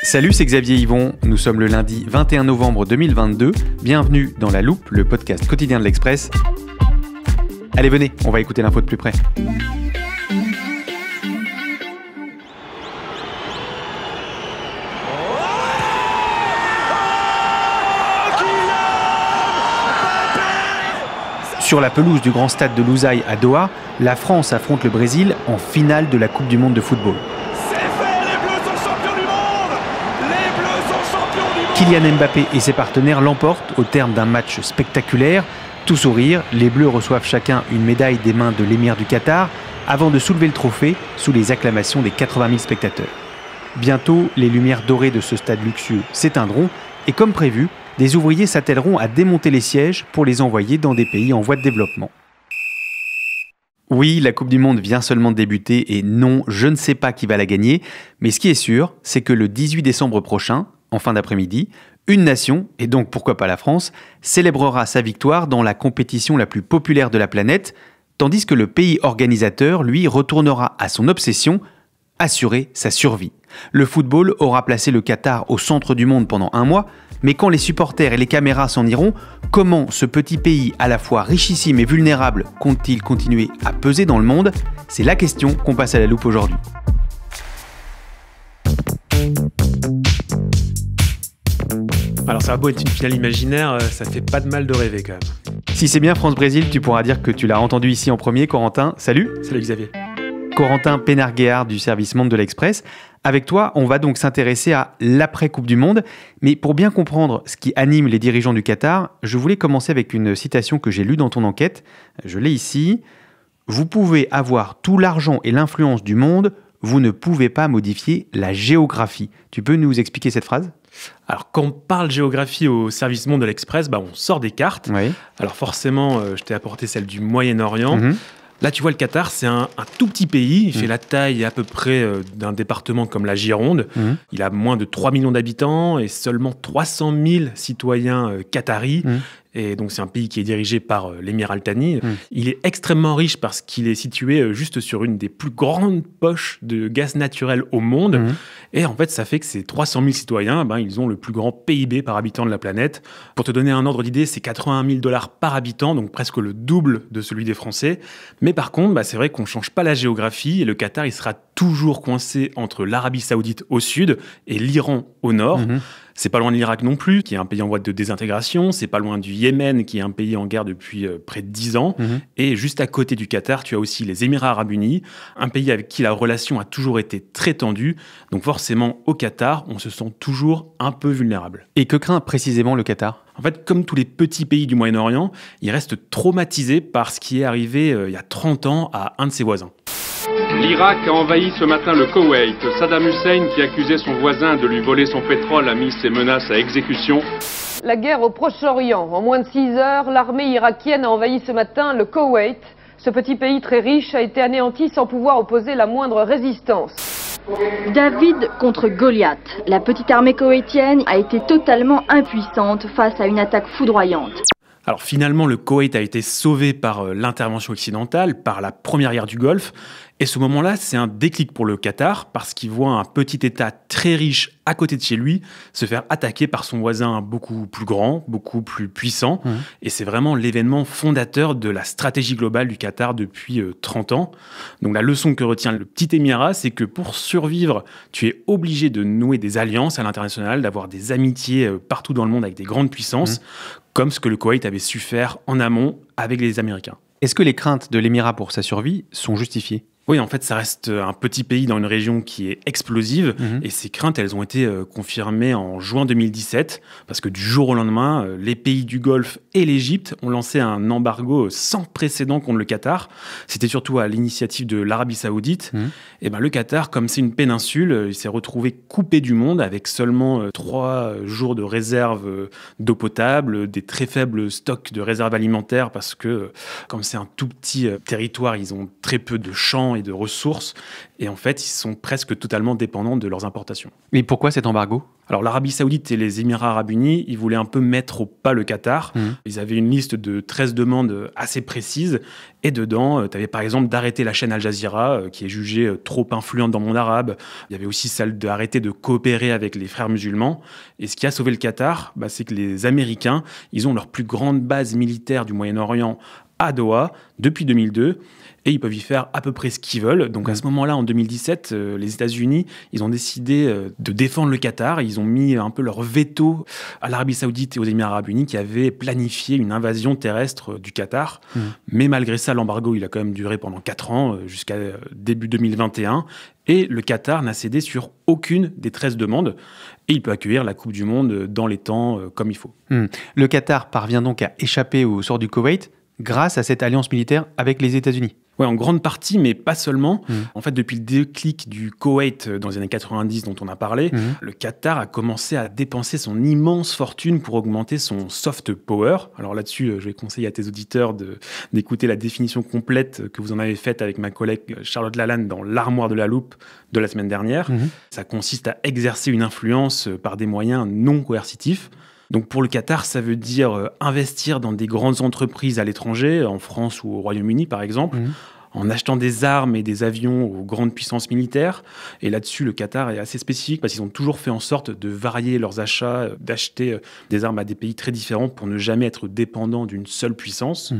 Salut, c'est Xavier Yvon. Nous sommes le lundi 21 novembre 2022. Bienvenue dans La Loupe, le podcast quotidien de l'Express. Allez, venez, on va écouter l'info de plus près. Sur la pelouse du grand stade de Lusail à Doha, la France affronte le Brésil en finale de la Coupe du Monde de football. Kylian Mbappé et ses partenaires l'emportent au terme d'un match spectaculaire. Tout sourire, les Bleus reçoivent chacun une médaille des mains de l'émir du Qatar avant de soulever le trophée sous les acclamations des 80 000 spectateurs. Bientôt, les lumières dorées de ce stade luxueux s'éteindront et comme prévu, des ouvriers s'attelleront à démonter les sièges pour les envoyer dans des pays en voie de développement. Oui, la Coupe du Monde vient seulement de débuter et non, je ne sais pas qui va la gagner, mais ce qui est sûr, c'est que le 18 décembre prochain, en fin d'après-midi, une nation, et donc pourquoi pas la France, célébrera sa victoire dans la compétition la plus populaire de la planète, tandis que le pays organisateur, lui, retournera à son obsession, assurer sa survie. Le football aura placé le Qatar au centre du monde pendant un mois, mais quand les supporters et les caméras s'en iront, comment ce petit pays à la fois richissime et vulnérable compte-t-il continuer à peser dans le monde ? C'est la question qu'on passe à la loupe aujourd'hui. Alors ça va beau être une finale imaginaire, ça fait pas de mal de rêver quand même. Si c'est bien France-Brésil, tu pourras dire que tu l'as entendu ici en premier. Corentin, salut. Salut Xavier. Corentin Pénarguéard du service Monde de l'Express. Avec toi, on va donc s'intéresser à l'après-Coupe du Monde. Mais pour bien comprendre ce qui anime les dirigeants du Qatar, je voulais commencer avec une citation que j'ai lue dans ton enquête. Je l'ai ici. « Vous pouvez avoir tout l'argent et l'influence du monde, vous ne pouvez pas modifier la géographie. » Tu peux nous expliquer cette phrase ? Alors, quand on parle géographie au service Monde de l'Express, on sort des cartes. Oui. Alors forcément, je t'ai apporté celle du Moyen-Orient. Là, tu vois, le Qatar, c'est un tout petit pays. Il fait la taille à peu près d'un département comme la Gironde. Il a moins de 3 millions d'habitants et seulement 300 000 citoyens qataris. Et donc, c'est un pays qui est dirigé par l'émir Al Thani. Il est extrêmement riche parce qu'il est situé juste sur une des plus grandes poches de gaz naturel au monde. Et en fait, ça fait que ces 300 000 citoyens, ils ont le plus grand PIB par habitant de la planète. Pour te donner un ordre d'idée, c'est 81 000 $ par habitant, donc presque le double de celui des Français. Mais par contre, c'est vrai qu'on ne change pas la géographie. Et le Qatar, il sera toujours coincé entre l'Arabie Saoudite au sud et l'Iran au nord. C'est pas loin de l'Irak non plus, qui est un pays en voie de désintégration. C'est pas loin du Yémen, qui est un pays en guerre depuis près de 10 ans. Et juste à côté du Qatar, tu as aussi les Émirats arabes unis, un pays avec qui la relation a toujours été très tendue. Donc forcément, au Qatar, on se sent toujours un peu vulnérable. Et que craint précisément le Qatar ? En fait, comme tous les petits pays du Moyen-Orient, il reste traumatisé par ce qui est arrivé il y a 30 ans à un de ses voisins. L'Irak a envahi ce matin le Koweït. Saddam Hussein, qui accusait son voisin de lui voler son pétrole, a mis ses menaces à exécution. La guerre au Proche-Orient. En moins de 6 heures, l'armée irakienne a envahi ce matin le Koweït. Ce petit pays très riche a été anéanti sans pouvoir opposer la moindre résistance. David contre Goliath. La petite armée koweïtienne a été totalement impuissante face à une attaque foudroyante. Alors finalement, le Koweït a été sauvé par l'intervention occidentale, par la première guerre du Golfe. Et ce moment-là, c'est un déclic pour le Qatar parce qu'il voit un petit État très riche à côté de chez lui se faire attaquer par son voisin beaucoup plus grand, beaucoup plus puissant. Et c'est vraiment l'événement fondateur de la stratégie globale du Qatar depuis 30 ans. Donc la leçon que retient le petit émirat, c'est que pour survivre, tu es obligé de nouer des alliances à l'international, d'avoir des amitiés partout dans le monde avec des grandes puissances, comme ce que le Koweït avait su faire en amont avec les Américains. Est-ce que les craintes de l'émirat pour sa survie sont justifiées ? Oui, en fait, ça reste un petit pays dans une région qui est explosive et ces craintes, elles ont été confirmées en juin 2017 parce que du jour au lendemain, les pays du Golfe et l'Égypte ont lancé un embargo sans précédent contre le Qatar. C'était surtout à l'initiative de l'Arabie Saoudite. Et le Qatar, comme c'est une péninsule, il s'est retrouvé coupé du monde avec seulement 3 jours de réserve d'eau potable, des très faibles stocks de réserves alimentaires parce que comme c'est un tout petit territoire, ils ont très peu de champs et de ressources. Et en fait, ils sont presque totalement dépendants de leurs importations. Mais pourquoi cet embargo ? Alors l'Arabie Saoudite et les Émirats Arabes Unis, ils voulaient un peu mettre au pas le Qatar. Ils avaient une liste de 13 demandes assez précises. Et dedans, tu avais par exemple d'arrêter la chaîne Al Jazeera, qui est jugée trop influente dans le monde arabe. Il y avait aussi celle d'arrêter de coopérer avec les frères musulmans. Et ce qui a sauvé le Qatar, c'est que les Américains, ils ont leur plus grande base militaire du Moyen-Orient à Doha depuis 2002. Et ils peuvent y faire à peu près ce qu'ils veulent. Donc à ce moment-là, en 2017, les États-Unis, ils ont décidé de défendre le Qatar. Ils ont mis un peu leur veto à l'Arabie Saoudite et aux Émirats Arabes Unis qui avaient planifié une invasion terrestre du Qatar. Mais malgré ça, l'embargo, il a quand même duré pendant 4 ans, jusqu'à début 2021. Et le Qatar n'a cédé sur aucune des 13 demandes. Et il peut accueillir la Coupe du Monde dans les temps comme il faut. Le Qatar parvient donc à échapper au sort du Koweït grâce à cette alliance militaire avec les États-Unis. Ouais, en grande partie, mais pas seulement. En fait, depuis le déclic du Koweït dans les années 90 dont on a parlé, le Qatar a commencé à dépenser son immense fortune pour augmenter son soft power. Alors là-dessus, je vais conseiller à tes auditeurs d'écouter la définition complète que vous en avez faite avec ma collègue Charlotte Lalanne dans l'Armoire de la Loupe de la semaine dernière. Ça consiste à exercer une influence par des moyens non coercitifs. Donc pour le Qatar, ça veut dire investir dans des grandes entreprises à l'étranger, en France ou au Royaume-Uni par exemple, en achetant des armes et des avions aux grandes puissances militaires. Et là-dessus, le Qatar est assez spécifique parce qu'ils ont toujours fait en sorte de varier leurs achats, d'acheter des armes à des pays très différents pour ne jamais être dépendants d'une seule puissance.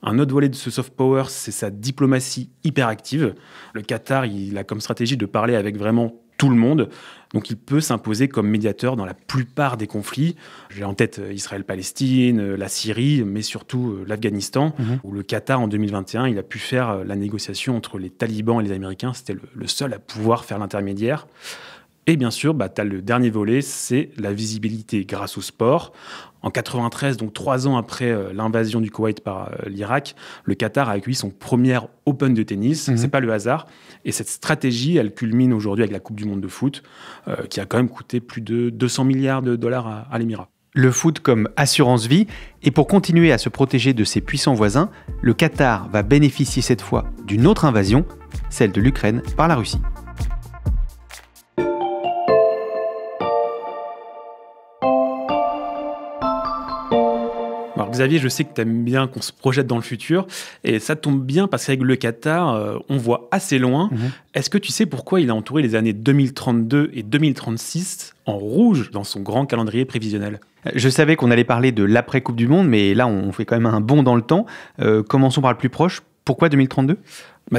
Un autre volet de ce soft power, c'est sa diplomatie hyperactive. Le Qatar, il a comme stratégie de parler avec vraiment tout le monde. Donc il peut s'imposer comme médiateur dans la plupart des conflits. J'ai en tête Israël-Palestine, la Syrie, mais surtout l'Afghanistan, où le Qatar, en 2021, il a pu faire la négociation entre les talibans et les Américains. C'était le seul à pouvoir faire l'intermédiaire. Et bien sûr, tu as le dernier volet, c'est la visibilité grâce au sport. En 93, donc 3 ans après l'invasion du Koweït par l'Irak, le Qatar a accueilli son premier Open de tennis. C'est pas le hasard. Et cette stratégie, elle culmine aujourd'hui avec la Coupe du Monde de foot, qui a quand même coûté plus de 200 milliards de dollars à l'Émirat. Le foot comme assurance vie. Et pour continuer à se protéger de ses puissants voisins, le Qatar va bénéficier cette fois d'une autre invasion, celle de l'Ukraine par la Russie. Alors Xavier, je sais que tu aimes bien qu'on se projette dans le futur, et ça tombe bien parce qu'avec le Qatar, on voit assez loin. Est-ce que tu sais pourquoi il a entouré les années 2032 et 2036 en rouge dans son grand calendrier prévisionnel ? Je savais qu'on allait parler de l'après-Coupe du Monde, mais là, on fait quand même un bond dans le temps. Commençons par le plus proche. Pourquoi 2032 ?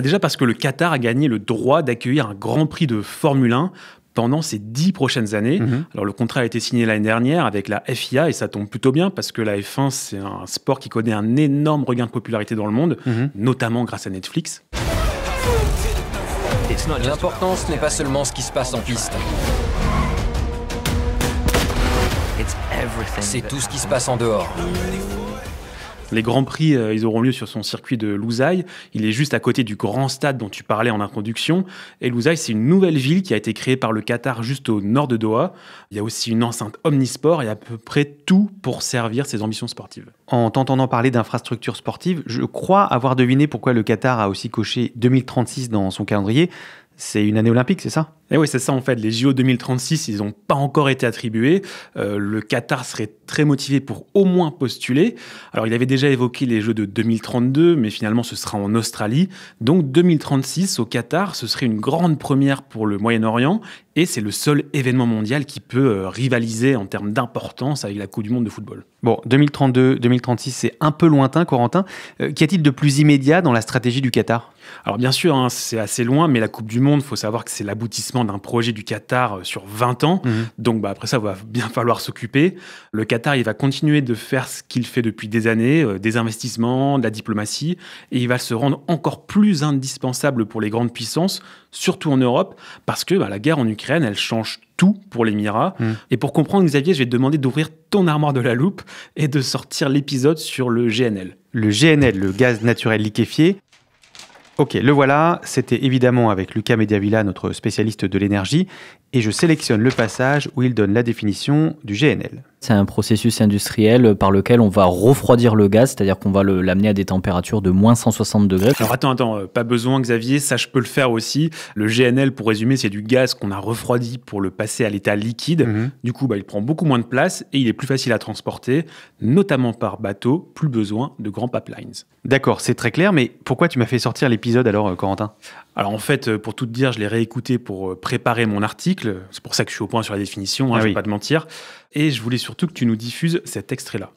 Déjà parce que le Qatar a gagné le droit d'accueillir un Grand Prix de Formule 1 pendant ces 10 prochaines années. Alors, le contrat a été signé l'année dernière avec la FIA et ça tombe plutôt bien parce que la F1, c'est un sport qui connaît un énorme regain de popularité dans le monde, notamment grâce à Netflix. L'important, ce n'est pas seulement ce qui se passe en piste. C'est tout ce qui se passe en dehors. Les Grands Prix, ils auront lieu sur son circuit de Lusail. Il est juste à côté du grand stade dont tu parlais en introduction. Et Lusail, c'est une nouvelle ville qui a été créée par le Qatar juste au nord de Doha. Il y a aussi une enceinte omnisport et à peu près tout pour servir ses ambitions sportives. En t'entendant parler d'infrastructures sportives, je crois avoir deviné pourquoi le Qatar a aussi coché 2036 dans son calendrier. C'est une année olympique, c'est ça ? Et oui, c'est ça en fait. Les JO 2036, ils n'ont pas encore été attribués. Le Qatar serait très motivé pour au moins postuler. Alors, il avait déjà évoqué les Jeux de 2032, mais finalement, ce sera en Australie. Donc, 2036 au Qatar, ce serait une grande première pour le Moyen-Orient. Et c'est le seul événement mondial qui peut rivaliser en termes d'importance avec la Coupe du Monde de football. Bon, 2032, 2036, c'est un peu lointain, Corentin. Qu'y a-t-il de plus immédiat dans la stratégie du Qatar ? Alors bien sûr, c'est assez loin, mais la Coupe du Monde, il faut savoir que c'est l'aboutissement d'un projet du Qatar sur 20 ans. Donc après ça, il va bien falloir s'occuper. Le Qatar, il va continuer de faire ce qu'il fait depuis des années, des investissements, de la diplomatie, et il va se rendre encore plus indispensable pour les grandes puissances, surtout en Europe, parce que la guerre en Ukraine, elle change tout pour l'Émirat. Et pour comprendre, Xavier, je vais te demander d'ouvrir ton armoire de la loupe et de sortir l'épisode sur le GNL. Le GNL, le gaz naturel liquéfié. Ok, le voilà, c'était évidemment avec Lucas Mediavilla, notre spécialiste de l'énergie, et je sélectionne le passage où il donne la définition du GNL. C'est un processus industriel par lequel on va refroidir le gaz, c'est-à-dire qu'on va l'amener à des températures de moins 160 degrés. Alors attends, pas besoin Xavier, ça je peux le faire aussi. Le GNL, pour résumer, c'est du gaz qu'on a refroidi pour le passer à l'état liquide. Du coup, il prend beaucoup moins de place et il est plus facile à transporter, notamment par bateau, plus besoin de grands pipelines. D'accord, c'est très clair, mais pourquoi tu m'as fait sortir l'épisode alors, Corentin ? Alors en fait, pour tout te dire, je l'ai réécouté pour préparer mon article. C'est pour ça que je suis au point sur la définition, je ne vais pas te mentir. Et je voulais surtout que tu nous diffuses cet extrait-là.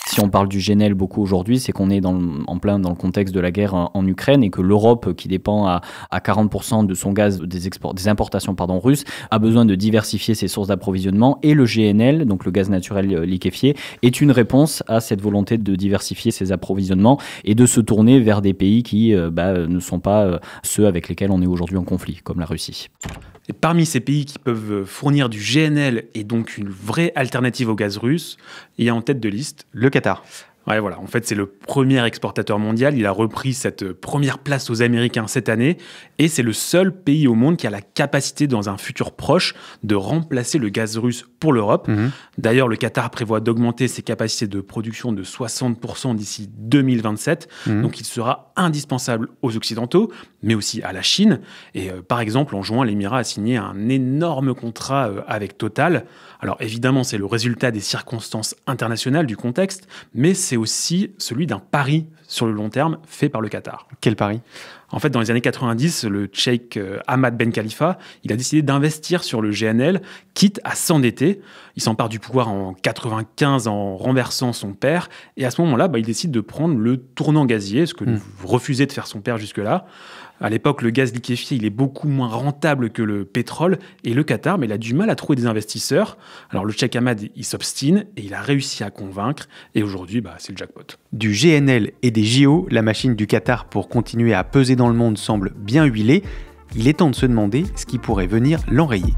Si on parle du GNL beaucoup aujourd'hui, c'est qu'on est en plein dans le contexte de la guerre en Ukraine et que l'Europe, qui dépend à 40% de son gaz des importations russes, a besoin de diversifier ses sources d'approvisionnement. Et le GNL, donc le gaz naturel liquéfié, est une réponse à cette volonté de diversifier ses approvisionnements et de se tourner vers des pays qui ne sont pas ceux avec lesquels on est aujourd'hui en conflit, comme la Russie. Et parmi ces pays qui peuvent fournir du GNL et donc une vraie alternative au gaz russe, il y a en tête de liste le Qatar. Ouais, voilà. En fait, c'est le premier exportateur mondial. Il a repris cette première place aux Américains cette année. Et c'est le seul pays au monde qui a la capacité, dans un futur proche, de remplacer le gaz russe pour l'Europe. D'ailleurs, le Qatar prévoit d'augmenter ses capacités de production de 60% d'ici 2027. Donc, il sera indispensable aux Occidentaux, mais aussi à la Chine. Et par exemple, en juin, l'Émirat a signé un énorme contrat avec Total. Alors, évidemment, c'est le résultat des circonstances internationales, du contexte, mais c'est aussi celui d'un pari sur le long terme fait par le Qatar. Quel pari ? En fait, dans les années 90, le cheikh Hamad Ben Khalifa, il a décidé d'investir sur le GNL, quitte à s'endetter. Il s'empare du pouvoir en 95 en renversant son père. Et à ce moment-là, il décide de prendre le tournant gazier, ce que refusait de faire son père jusque-là. À l'époque, le gaz liquéfié, il est beaucoup moins rentable que le pétrole. Et le Qatar, il a du mal à trouver des investisseurs. Alors le cheikh Hamad, il s'obstine et il a réussi à convaincre. Et aujourd'hui, c'est le jackpot. Du GNL et des JO, la machine du Qatar pour continuer à peser dans le monde semble bien huilée. Il est temps de se demander ce qui pourrait venir l'enrayer.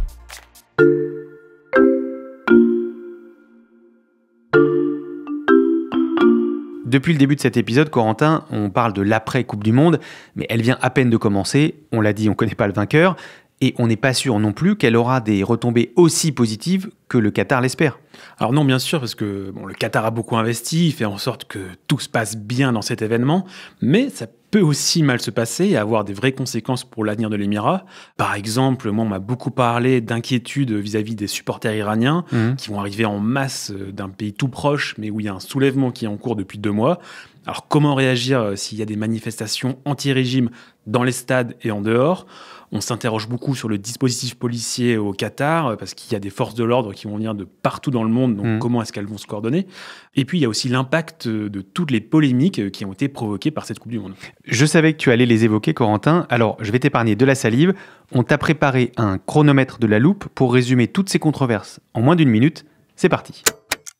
Depuis le début de cet épisode, Corentin, on parle de l'après-Coupe du Monde, mais elle vient à peine de commencer. On l'a dit, on ne connaît pas le vainqueur. Et on n'est pas sûr non plus qu'elle aura des retombées aussi positives que le Qatar l'espère. Alors non, bien sûr, parce que le Qatar a beaucoup investi, il fait en sorte que tout se passe bien dans cet événement, mais ça peut aussi mal se passer et avoir des vraies conséquences pour l'avenir de l'Émirat. Par exemple, moi, on m'a beaucoup parlé d'inquiétude vis-à-vis des supporters iraniens qui vont arriver en masse d'un pays tout proche, mais où il y a un soulèvement qui est en cours depuis 2 mois. Alors comment réagir s'il y a des manifestations anti-régime dans les stades et en dehors ? On s'interroge beaucoup sur le dispositif policier au Qatar, parce qu'il y a des forces de l'ordre qui vont venir de partout dans le monde, donc comment est-ce qu'elles vont se coordonner ? Et puis il y a aussi l'impact de toutes les polémiques qui ont été provoquées par cette Coupe du Monde. Je savais que tu allais les évoquer, Corentin, alors je vais t'épargner de la salive. On t'a préparé un chronomètre de la loupe pour résumer toutes ces controverses en moins d'1 minute. C'est parti.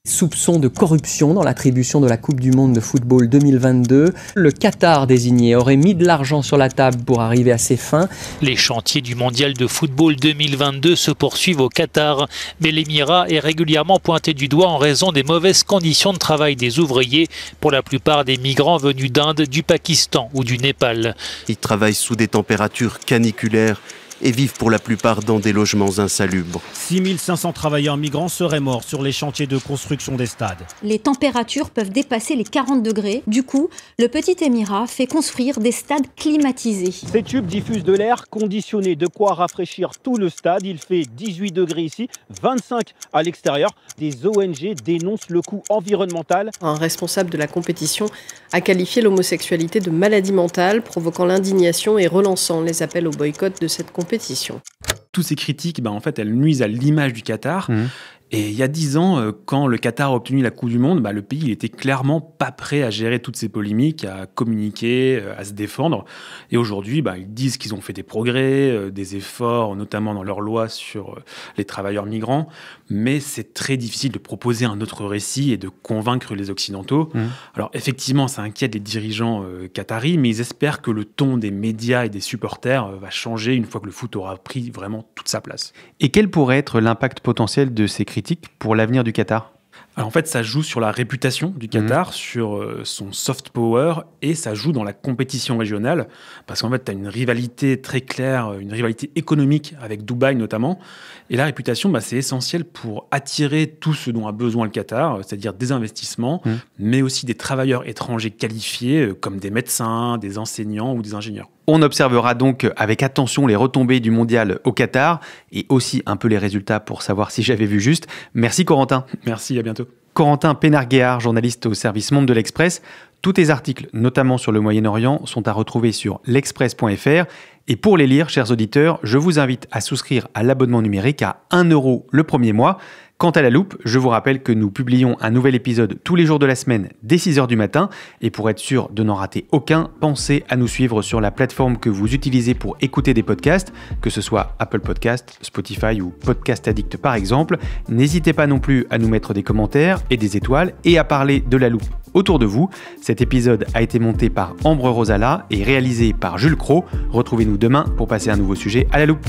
Soupçons de corruption dans l'attribution de la Coupe du Monde de football 2022. Le Qatar désigné aurait mis de l'argent sur la table pour arriver à ses fins. Les chantiers du mondial de football 2022 se poursuivent au Qatar, mais l'Émirat est régulièrement pointé du doigt en raison des mauvaises conditions de travail des ouvriers, pour la plupart des migrants venus d'Inde, du Pakistan ou du Népal. Ils travaillent sous des températures caniculaires et vivent pour la plupart dans des logements insalubres. 6500 travailleurs migrants seraient morts sur les chantiers de construction des stades. Les températures peuvent dépasser les 40 degrés. Du coup, le petit Émirat fait construire des stades climatisés. Ces tubes diffusent de l'air conditionné, de quoi rafraîchir tout le stade. Il fait 18 degrés ici, 25 à l'extérieur. Des ONG dénoncent le coût environnemental. Un responsable de la compétition a qualifié l'homosexualité de maladie mentale, provoquant l'indignation et relançant les appels au boycott de cette compétition. Toutes ces critiques, en fait, elles nuisent à l'image du Qatar. Et il y a 10 ans, quand le Qatar a obtenu la Coupe du Monde, le pays il était clairement pas prêt à gérer toutes ces polémiques, à communiquer, à se défendre. Et aujourd'hui, ils disent qu'ils ont fait des progrès, des efforts, notamment dans leur loi sur les travailleurs migrants. Mais c'est très difficile de proposer un autre récit et de convaincre les Occidentaux. Alors effectivement, ça inquiète les dirigeants qataris, mais ils espèrent que le ton des médias et des supporters va changer une fois que le foot aura pris vraiment toute sa place. Et quel pourrait être l'impact potentiel de ces critiques pour l'avenir du Qatar ? Alors en fait, ça joue sur la réputation du Qatar, sur son soft power, et ça joue dans la compétition régionale, parce qu'en fait, tu as une rivalité très claire, une rivalité économique avec Dubaï notamment, et la réputation, c'est essentiel pour attirer tout ce dont a besoin le Qatar, c'est-à-dire des investissements, mais aussi des travailleurs étrangers qualifiés, comme des médecins, des enseignants ou des ingénieurs. On observera donc avec attention les retombées du mondial au Qatar et aussi un peu les résultats pour savoir si j'avais vu juste. Merci Corentin. Merci, à bientôt. Corentin Pénard-Guéard, journaliste au service Monde de l'Express. Tous tes articles, notamment sur le Moyen-Orient, sont à retrouver sur l'express.fr. Et pour les lire, chers auditeurs, je vous invite à souscrire à l'abonnement numérique à 1 € le premier mois. Quant à La Loupe, je vous rappelle que nous publions un nouvel épisode tous les jours de la semaine dès 6h du matin. Et pour être sûr de n'en rater aucun, pensez à nous suivre sur la plateforme que vous utilisez pour écouter des podcasts, que ce soit Apple Podcasts, Spotify ou Podcast Addict par exemple. N'hésitez pas non plus à nous mettre des commentaires et des étoiles et à parler de La Loupe autour de vous. Cet épisode a été monté par Ambre Rosala et réalisé par Jules Cros. Retrouvez-nous demain pour passer un nouveau sujet à La Loupe.